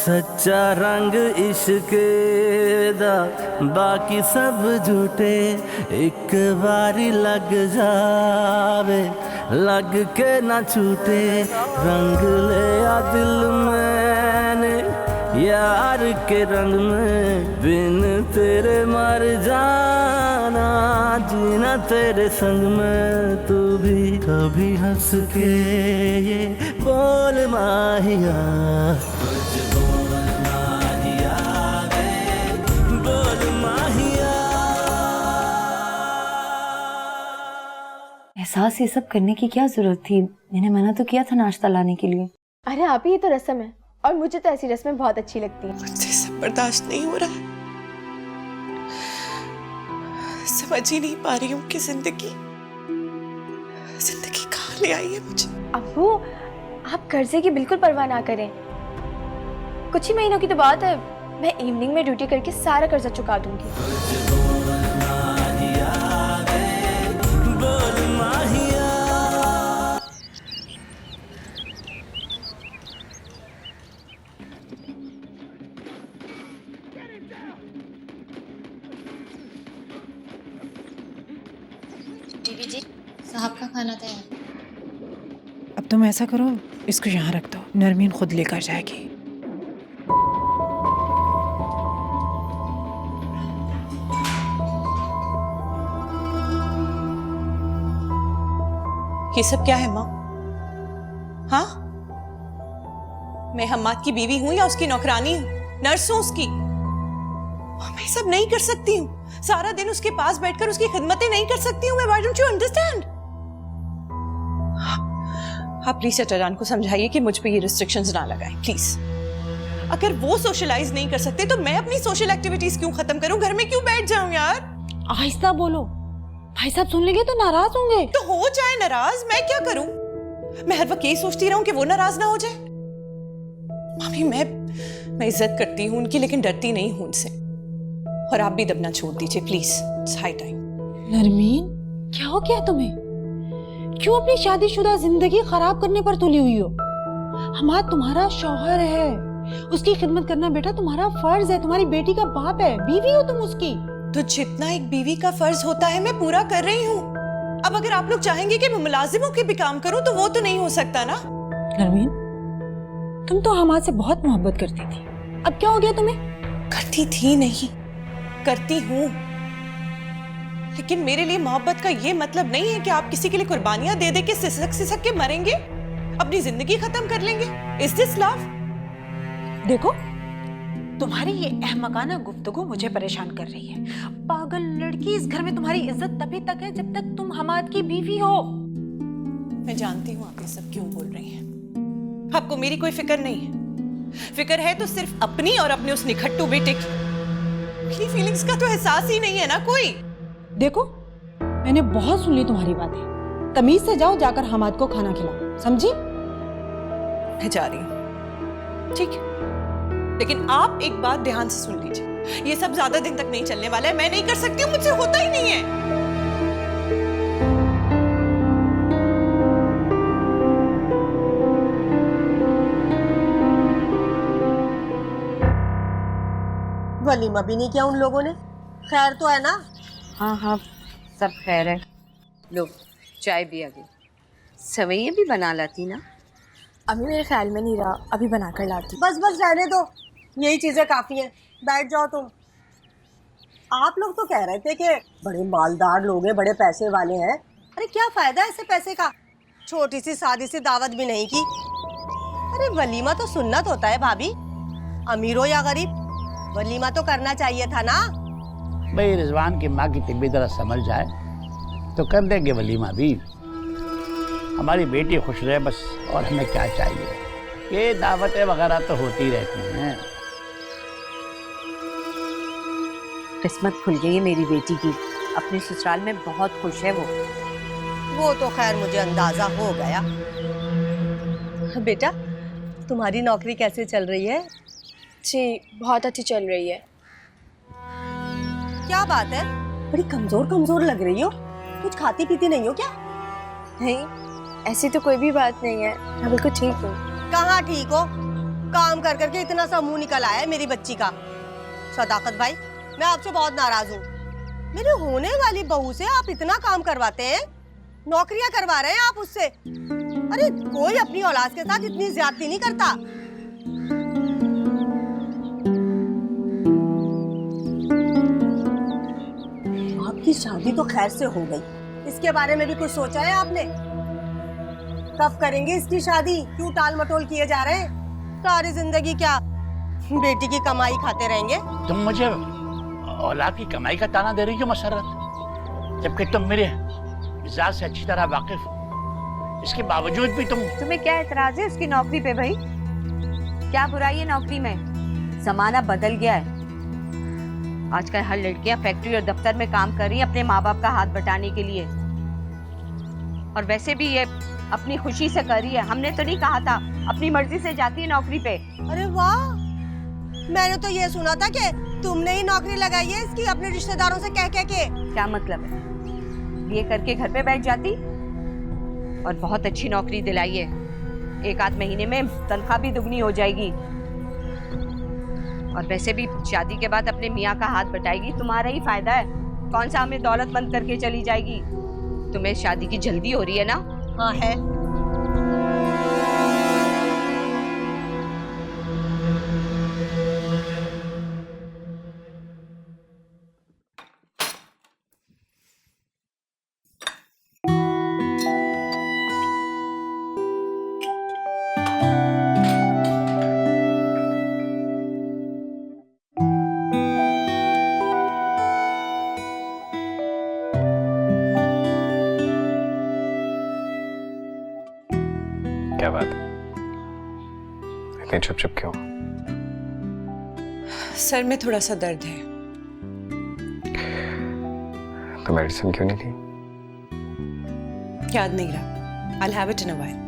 सच्चा रंग इश्क दा बाकी सब झूठे, एक बारी लग जावे लग के ना छूटे। रंग ले आ दिल मैंने यार के रंग में, बिन तेरे मर जाना जीना तेरे संग में। तू भी कभी हंस के ये बोल माहिया, कुछ बोल माहिया रे, बोल माहिया। एहसास ये सब करने की क्या जरूरत थी? मैंने मना तो किया था नाश्ता लाने के लिए। अरे आप ही, ये तो रस्म है और मुझे तो ऐसी रस्में बहुत अच्छी लगती हैं। मुझसे सब बर्दाश्त नहीं हो रहा है। समझ ही नहीं पा रही हूँ कि जिंदगी कहाँ ले आई है मुझे। अब्बू, आप कर्जे की बिल्कुल परवाह ना करें। कुछ ही महीनों की तो बात है, मैं इवनिंग में ड्यूटी करके सारा कर्जा चुका दूंगी। बीबी जी, साहब का खाना तैयार। अब तुम ऐसा करो, इसको यहाँ रख दो, नरमीन खुद लेकर जाएगी। ये सब क्या है माँ? हाँ, मैं हम्माद की बीवी हूं या उसकी नौकरानी हूं, नर्स हूं उसकी। मैं सब नहीं कर सकती हूँ। सारा दिन उसके पास बैठकर उसकी खिदमतें नहीं कर सकती हूँ मैं। Why don't you understand? आप प्लीज चाचा जान को समझाइए कि मुझ पे ये रिस्ट्रिक्शंस ना लगाएं प्लीज। अगर वो सोशलाइज नहीं कर सकते तो मैं अपनी सोशल एक्टिविटीज क्यों खत्म करूं? घर में क्यों बैठ जाऊं यार? आहिस्ता बोलो, भाई साहब सुन लेंगे तो नाराज होंगे। तो हो जाए नाराज, मैं क्या करूं? मैं हर वक्त यही सोचती रहूं कि वो नाराज ना हो जाए। मामी, मैं इज्जत करती हूं उनकी, लेकिन डरती नहीं हूं उनसे। और आप भी दबना छोड़ दीजिए please, it's high time. Narmeen, क्या हो गया तुम्हें? क्यों अपनी शादीशुदा जिंदगी खराब करने पर तुली हुई हो? हमारा तुम्हारा शौहर है, उसकी खिदमत करना बेटा तुम्हारा फर्ज है। तुम्हारी बेटी का बाप है, बीवी हो तुम उसकी। तो जितना एक बीवी का फर्ज होता है मैं पूरा कर रही हूँ। अब अगर आप लोग चाहेंगे कि मैं मुलाजिमों के भी काम करूं तो वो तो नहीं हो सकता ना। नरमीन, तुम तो हमारे से बहुत मोहब्बत करती थी, अब क्या हो गया तुम्हें? करती थी नहीं, करती हूँ। लेकिन मेरे लिए मोहब्बत का ये मतलब नहीं है कि आप किसी के लिए कुर्बानियां दे दे के सिसक सिसक के मरेंगे, अपनी जिंदगी खत्म कर लेंगे। Is this love? देखो, तुम्हारी ये अहमकाना गुफ्तगू मुझे परेशान कर रही है। पागल लड़की, इस घर में तुम्हारी इज्जत तभी तक है जब तक तुम हमाद की बीवी हो। मैं जानती हूँ आप ये सब क्यों बोल रही हैं। आपको मेरी कोई फिक्र नहीं है। फिक्र है तो सिर्फ अपनी और अपने उस निखट्टू बेटे की। मेरी फीलिंग्स का तो एहसास ही नहीं है ना कोई। देखो, मैंने बहुत सुन ली तुम्हारी बातें। तमीज से जाओ, जाकर हमाद को खाना खिलाओ, समझी? मैं जा रही हूँ, ठीक है, लेकिन आप एक बात ध्यान से सुन लीजिए, ये सब ज्यादा दिन तक नहीं चलने वाला है। मैं नहीं कर सकती हूँ, मुझसे होता ही नहीं है। वलीमा भी नहीं किया उन लोगों ने? खैर तो है ना? हाँ हाँ, सब खैर है। लो, चाय भी आ गई। सवैयाँ भी बना लाती ना? अभी मेरे ख्याल में नहीं रहा, अभी बनाकर लाती। बस बस रहने दो, यही चीजें काफी हैं। बैठ जाओ तुम। आप लोग तो कह रहे थे कि बड़े मालदार लोग हैं, बड़े पैसे वाले हैं। अरे क्या फायदा है ऐसे पैसे का? छोटी सी सादी सी दावत भी नहीं की। अरे वलीमा तो सुन्नत होता है भाभी, अमीर हो या गरीब, वलीमा तो करना चाहिए था ना। भाई रिजवान की माँ की तबीयत जरा समझ जाए तो कर देंगे वलीमा भी। हमारी बेटी खुश रहे बस, और हमें क्या चाहिए। ये दावतें वगैरह तो होती रहती हैं। किस्मत खुल गई है मेरी बेटी की, अपने ससुराल में बहुत खुश है वो तो खैर मुझे अंदाजा हो गया। बेटा, तुम्हारी नौकरी कैसे चल रही है? जी, बहुत अच्छी चल रही है। क्या बात है, बड़ी कमजोर कमजोर लग रही हो। कुछ खाती पीती नहीं हो क्या? नहीं, ऐसी तो कोई भी बात नहीं है, मैं बिल्कुल ठीक हूँ। कहाँ ठीक हो? काम कर करके इतना सा मुंह निकल आया है मेरी बच्ची का। सदाकत भाई, मैं आपसे बहुत नाराज हूँ। मेरी होने वाली बहू से आप इतना काम करवाते हैं, नौकरियां करवा रहे हैं आप उससे। अरे कोई अपनी औलाद के साथ इतनी ज्यादती नहीं करता। आपकी शादी तो खैर से हो गई, इसके बारे में भी कुछ सोचा है आपने? कब करेंगे इसकी शादी? क्यों टाल मटोल किए जा रहे हैं? सारी जिंदगी क्या बेटी की कमाई खाते रहेंगे? तुम मुझे औलाद की कमाई का ताना दे रही हो मसरत, जबकि तुम मेरे मिजाज से अच्छी तरह वाकिफ हो। इसके बावजूद भी तुम्हें क्या एतराज है उसकी नौकरी पे भाई? क्या बुराई है नौकरी में? जमाना बदल गया है। आजकल हर लड़कियां फैक्ट्री और दफ्तर में काम कर रही हैं अपने माँ बाप का हाथ बटाने के लिए, और वैसे भी ये अपनी खुशी से कर रही है। हमने तो नहीं कहा था, अपनी मर्जी से जाती है नौकरी पे। अरे वाह, मैंने तो ये सुना था कि तुमने ही नौकरी लगाई है इसकी अपने रिश्तेदारों से कह के। क्या मतलब है? ये करके घर पे बैठ जाती, और बहुत अच्छी नौकरी दिलाई है। 1-8 महीने में तनख्वाह भी दुगनी हो जाएगी, और वैसे भी शादी के बाद अपने मियाँ का हाथ बटाएगी, तुम्हारा ही फायदा है। कौन सा हमें दौलतमंद करके चली जाएगी? तुम्हें शादी की जल्दी हो रही है ना? हाँ है। क्या बात है, इतने चुप चुप क्यों? सर में थोड़ा सा दर्द है। तो मेडिसिन क्यों नहीं ली? याद नहीं रहा। I'll have it in a while.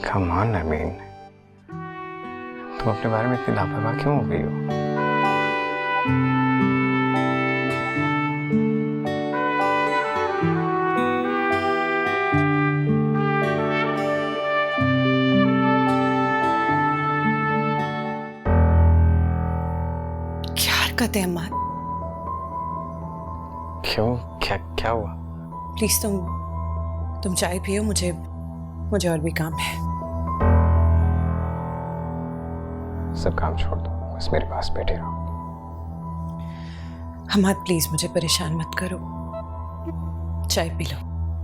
Come on, I mean, तुम अपने बारे में इतनी लापरवाह क्यों हो गई हो? हरकत है अम्मा। क्यों, क्या क्या हुआ? प्लीज तुम चाय पियो, मुझे और भी काम है। सब काम छोड़ दो, बस मेरे पास बैठे रहो। हमाद प्लीज मुझे परेशान मत करो, चाय पी लो।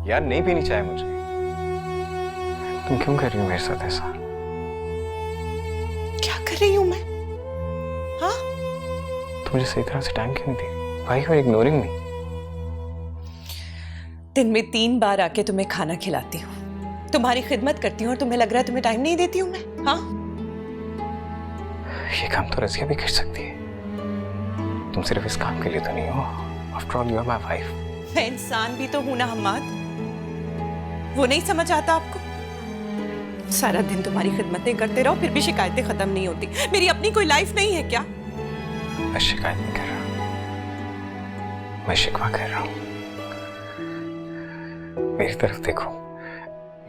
यार नहीं पीनी चाय मुझे। तुम क्यों कर रही हो मेरे साथ ऐसा? क्या कर रही हूं मैं? हाँ, मुझे सही तरह से टाइम क्यों नहीं दे? Why you are ignoring me? दिन में 3 बार आके तुम्हें खाना खिलाती हूँ, तुम्हारी खिदमत करती हूँ, और तुम्हें लग रहा है तुम्हें टाइम नहीं देती हूँ मैं? हाँ, ये काम तो रज़िया भी कर सकती है। तुम सिर्फ इस काम के लिए तो नहीं हो। After all, you are my wife. मैं इंसान भी तो हूं ना हम्माद, वो नहीं समझ आता आपको? सारा दिन तुम्हारी खिदमतें करते रहो, फिर भी शिकायतें खत्म नहीं होती। मेरी अपनी कोई लाइफ नहीं है क्या? मैं शिकायत नहीं कर रहा, मैं शिकवा कर रहा हूं। मेरी तरफ देखो,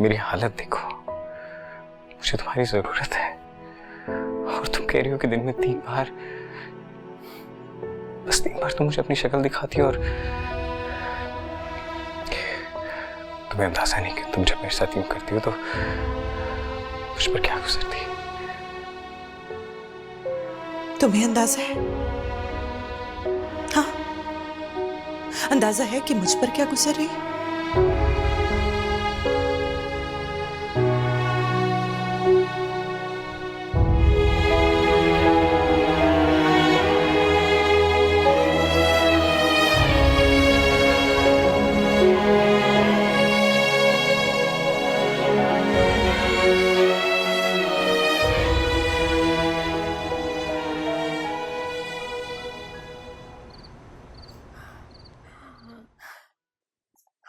मेरी हालत देखो, मुझे तुम्हारी जरूरत है, और तुम कह रही हो कि दिन में 3 बार, बस 3 बार तुम मुझे अपनी शक्ल दिखाती हो, और तुम्हें अंदाजा नहीं कि तुम जब मेरे साथ यूं करती हो तो मुझ पर क्या गुजरती है। तुम्हें अंदाजा है? हाँ, अंदाजा है कि मुझ पर क्या गुजर रही है?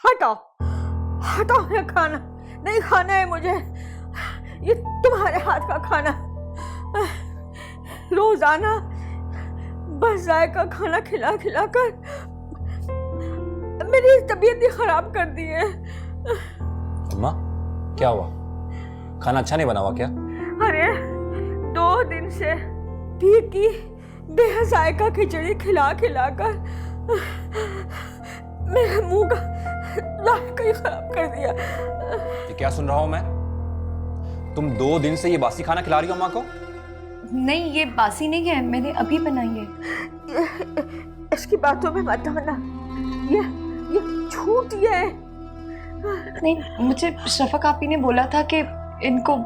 हटाओ, हटाओ ये खाना, नहीं खाना है मुझे। ये तुम्हारे हाथ का खाना, रोजाना बस जायका खाना खिला खिला कर मेरी तबीयत ही खराब कर दी है। अम्मा, क्या हुआ? खाना अच्छा नहीं बना हुआ क्या? अरे 2 दिन से फीकी बेजायका खिचड़ी खिला खिलाकर मेरे मुंह का जायका ही खराब कर दिया। ये क्या सुन रहा हूं मैं? तुम 2 दिन से ये बासी खाना खिला रही हो माँ को? नहीं, ये बासी नहीं है, मैंने अभी बनाई है। इसकी बातों में मत आना, ये झूठ है। नहीं, मुझे शफक आपी ने बोला था कि इनको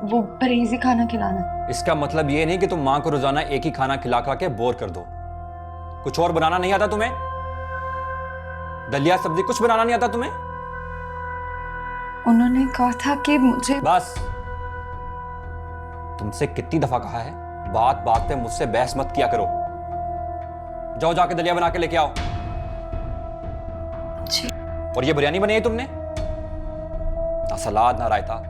वो परहेजी खाना खिलाना। इसका मतलब ये नहीं कि तुम माँ को रोजाना एक ही खाना खिला खा के बोर कर दो। कुछ और बनाना नहीं आता तुम्हें? दलिया सब्जी कुछ बनाना नहीं आता तुम्हें? उन्होंने कहा था कि मुझे बस। तुमसे कितनी दफा कहा है, बात बात पे मुझसे बहस मत किया करो। जाओ जाके दलिया बना के लेके आओ। जी। और ये बिरयानी बनाई है तुमने? ना सलाद ना रायता।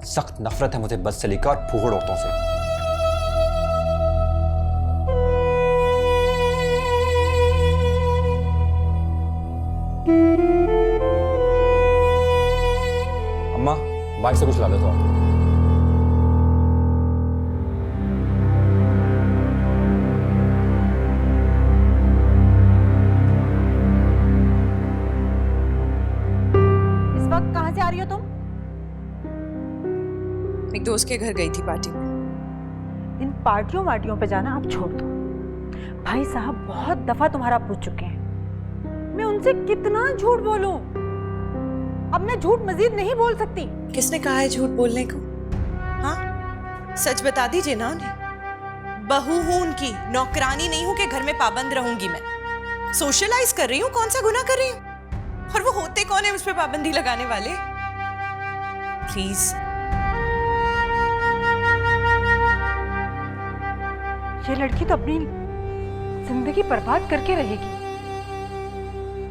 सख्त नफरत है मुझे बदसलीका और फूहड़ औरतों से। अम्मा, बाइक से कुछ ला दे तो। इस वक्त कहाँ से आ रही हो तुम? एक दोस्त के घर गई थी पार्टी में। इन पार्टियों वार्टियों पे जाना आप छोड़ दो। भाई साहब बहुत दफा तुम्हारा पूछ चुके हैं, मैं उनसे कितना झूठ बोलूं? अब मैं झूठ मजीद नहीं बोल सकती। किसने कहा है झूठ बोलने को? हाँ, सच बता दीजिए ना उन्हें। बहू हूं उनकी, नौकरानी नहीं हूं कि घर में पाबंद रहूंगी मैं। सोशलाइज कर रही हूँ, कौन सा गुनाह कर रही हूँ? और वो होते कौन है उस पर पाबंदी लगाने वाले? प्लीज। ये लड़की तो अपनी जिंदगी बर्बाद करके रहेगी।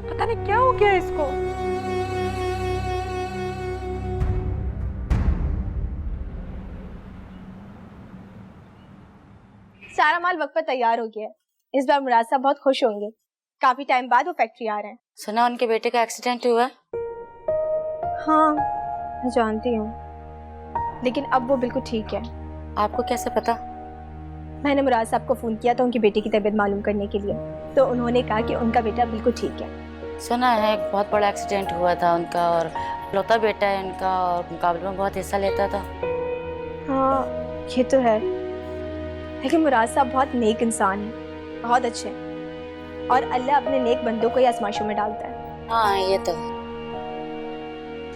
पता नहीं क्या हो गया इसको। सारा माल वक्त पर तैयार हो गया है। इस बार मुराद साहब बहुत खुश होंगे। काफी टाइम बाद वो फैक्ट्री आ रहे हैं। सुना उनके बेटे का एक्सीडेंट हुआ? हाँ, मैं जानती हूँ, लेकिन अब वो बिल्कुल ठीक है। आपको कैसे पता? मैंने मुराद साहब को फोन किया था उनकी बेटी की तबीयत मालूम करने के लिए, तो उन्होंने कहा कि उनका बेटा बिल्कुल ठीक है। सुना है एक बहुत बड़ा एक्सीडेंट हुआ था उनका, और लौता बेटा है इनका, और मुकाबले में बहुत हिस्सा लेता था। हाँ, ये तो है, लेकिन मुराद साहब बहुत नेक इंसान है, बहुत अच्छे हैं, और अल्लाह अपने नेक बंदों को ही आजमाइशों में डालता है। हाँ, ये तो।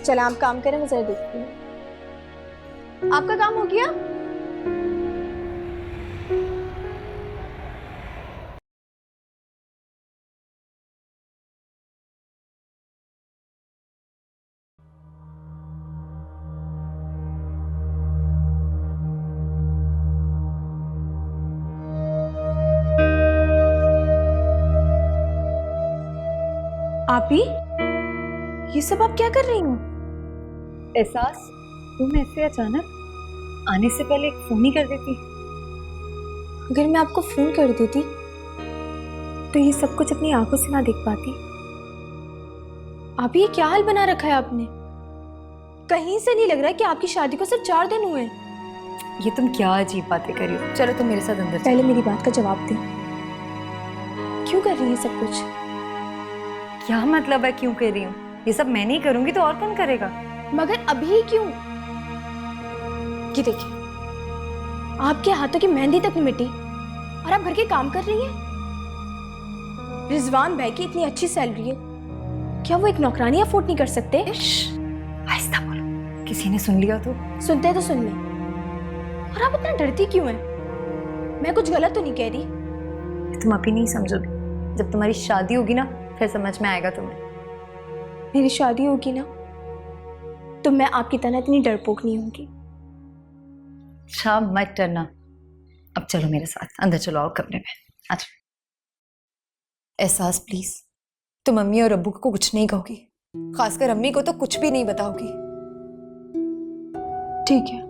चलो आप काम करें, मैं जरा देखती हूँ। आपका काम हो गया? आप ही ये सब आप क्या कर रही हो? एहसास, तुम ऐसे अचानक आने से पहले एक फोन ही कर देती। अगर मैं आपको फोन कर देती तो ये सब कुछ अपनी आंखों से ना देख पाती। आप ये क्या हाल बना रखा है आपने? कहीं से नहीं लग रहा कि आपकी शादी को सिर्फ 4 दिन हुए। ये तुम क्या अजीब बातें कर रही हो? चलो तुम मेरे साथ अंदर पहले मेरी बात का जवाब दे, क्यों कर रही है सब कुछ? क्या मतलब है क्यों कर रही हूँ? ये सब मैं नहीं करूंगी तो और कौन करेगा? मगर अभी क्यों? ये देखिए, आपके हाथों की मेहंदी तक नहीं मिटी और आप घर के काम कर रही हैं। रिजवान भाई की इतनी अच्छी सैलरी है, क्या वो एक नौकरानी अफोर्ड नहीं कर सकते? आहिस्ता बोलो, किसी ने सुन लिया तो? सुनते तो सुन ले, और आप इतना डरती क्यों हैं? मैं कुछ गलत तो नहीं कह रही? तुम अभी नहीं समझोगी, जब तुम्हारी शादी होगी ना फिर समझ में आएगा तुम्हें। मेरी शादी होगी ना तो मैं आपकी तरह इतनी डरपोक नहीं होगी। अच्छा मत डरना। अब चलो मेरे साथ अंदर, चलो आओ कमरे में। अच्छा एहसास प्लीज, तुम अम्मी और अब्बू को कुछ नहीं कहोगी, खासकर अम्मी को तो कुछ भी नहीं बताओगी। ठीक है,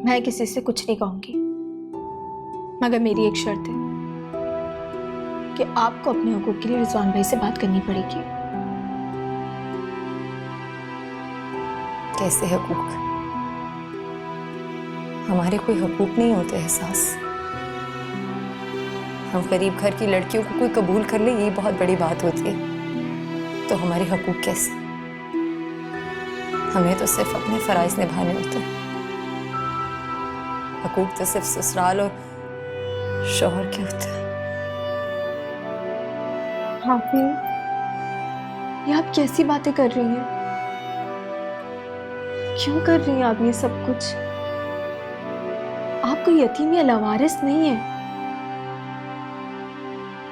मैं किसी से कुछ नहीं कहूंगी, मगर मेरी एक शर्त है कि आपको अपने हकूक के लिए रिजवान भाई से बात करनी पड़ेगी। कैसे हकूक? हमारे कोई हकूक नहीं होते एहसास। हम गरीब घर की लड़कियों को कोई कबूल कर ले, ये बहुत बड़ी बात होती है। तो हमारे हकूक कैसे? हमें तो सिर्फ अपने फराइज निभाने होते हैं। हकूक तो सिर्फ ससुराल और शौहर के होते हैं। भाभी, ये आप कैसी बातें कर रही हैं? क्यों कर रही हैं आप ये सब कुछ? आप कोई यतीम या लावारिस नहीं है।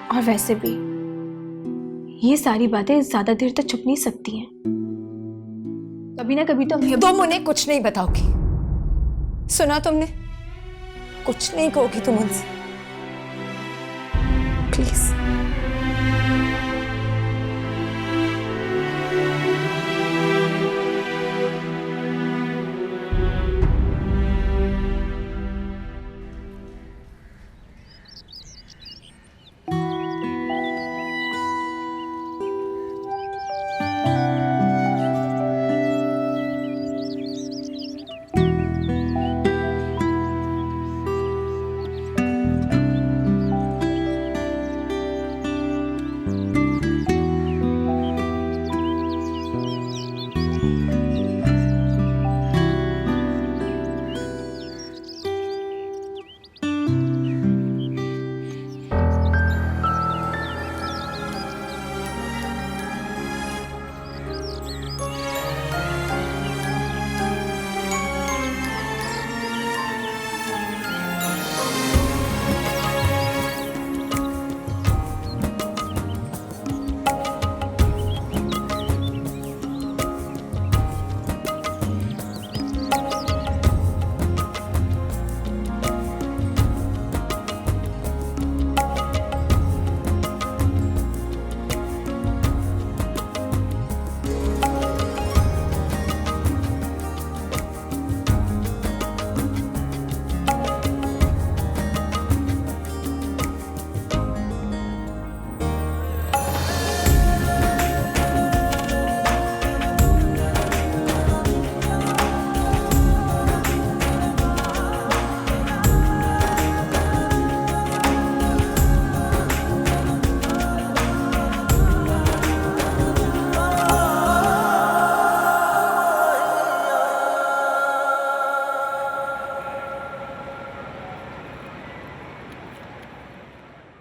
और वैसे भी ये सारी बातें ज्यादा देर तक छुप नहीं सकती हैं। कभी ना कभी तो तुम उन्हें कुछ नहीं बताओगी, सुना तुमने? कुछ नहीं कहोगी तुम उनसे, please.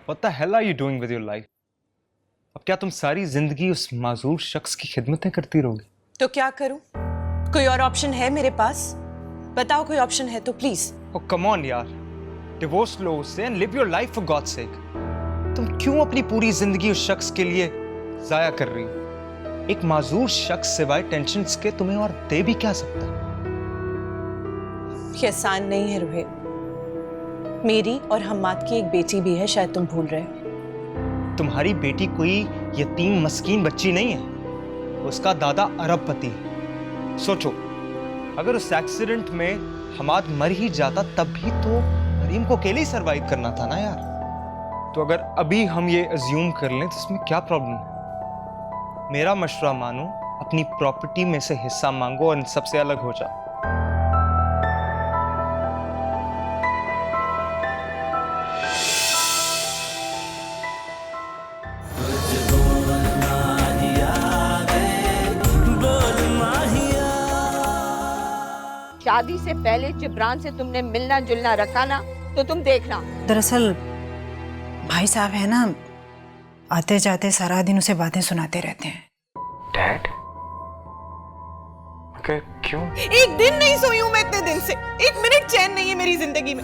What the hell are you doing with your life? अब क्या तुम सारी जिंदगी उस माजूर शख्स की खिदमतें करती रहोगी? तो क्या करूं? कोई और ऑप्शन है मेरे पास? बताओ कोई ऑप्शन है तो प्लीज। Oh come on यार, डिवोर्स लो उससे and live your life for God's sake. तुम क्यों अपनी पूरी जिंदगी उस शख्स के लिए जाया कर रही हो? एक माजूर शख्स सिवाय टेंशन के तुम्हें और दे भी क्या सकता है? ये आसान नहीं है रोहित। मेरी और हम्माद की एक बेटी भी है, शायद तुम भूल रहे हो। तुम्हारी बेटी कोई यतीम मस्कीन बच्ची नहीं है, उसका दादा अरबपति है। सोचो, अगर उस एक्सीडेंट में हमाद मर ही जाता तब भी तो मरीम को अकेले ही सरवाइव करना था ना यार। तो अगर अभी हम ये अज्यूम कर लें तो इसमें क्या प्रॉब्लम है? मेरा मशवरा मानो, अपनी प्रॉपर्टी में से हिस्सा मांगो और इन सबसे अलग हो जाओ। शादी से पहले जिब्रान से तुमने मिलना जुलना रखा ना, तो तुम देखना। दरअसल भाई साहब है ना, आते जाते सारा दिन उसे बातें सुनाते रहते हैं। डैड? क्यों? एक दिन नहीं सोई हूं मैं इतने दिन से, एक मिनट चैन नहीं है मेरी जिंदगी में।